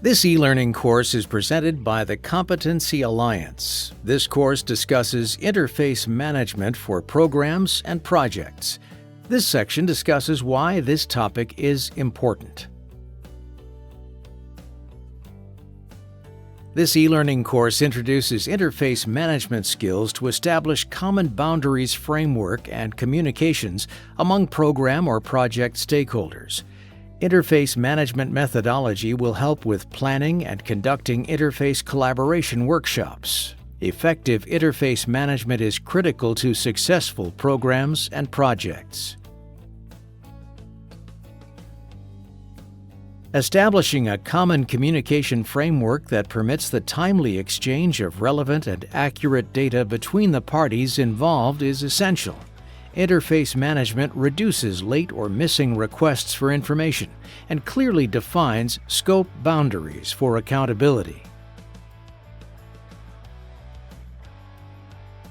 This e-learning course is presented by the Competency Alliance. This course discusses interface management for programs and projects. This section discusses why this topic is important. This e-learning course introduces interface management skills to establish common boundaries framework and communications among program or project stakeholders. Interface management methodology will help with planning and conducting interface collaboration workshops. Effective interface management is critical to successful programs and projects. Establishing a common communication framework that permits the timely exchange of relevant and accurate data between the parties involved is essential. Interface management reduces late or missing requests for information and clearly defines scope boundaries for accountability.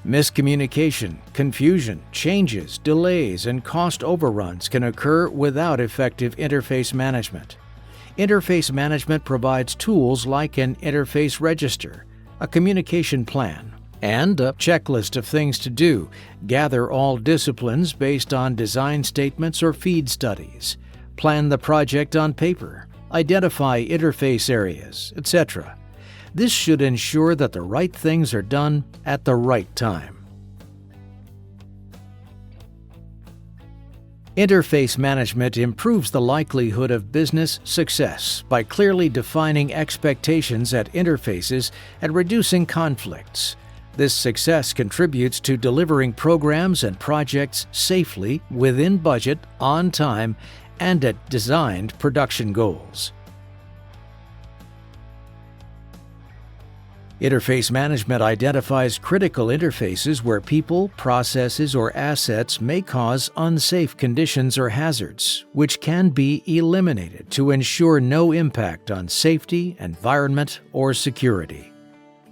Miscommunication, confusion, changes, delays, and cost overruns can occur without effective interface management. Interface management provides tools like an interface register, a communication plan, and a checklist of things to do. Gather all disciplines based on design statements or feed studies. Plan the project on paper. Identify interface areas, etc. This should ensure that the right things are done at the right time. Interface management improves the likelihood of business success by clearly defining expectations at interfaces and reducing conflicts. This success contributes to delivering programs and projects safely, within budget, on time, and at designed production goals. Interface management identifies critical interfaces where people, processes, or assets may cause unsafe conditions or hazards, which can be eliminated to ensure no impact on safety, environment, or security.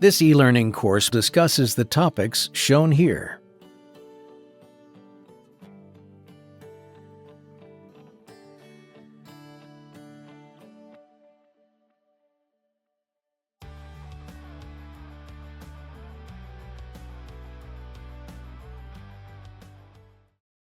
This e-learning course discusses the topics shown here.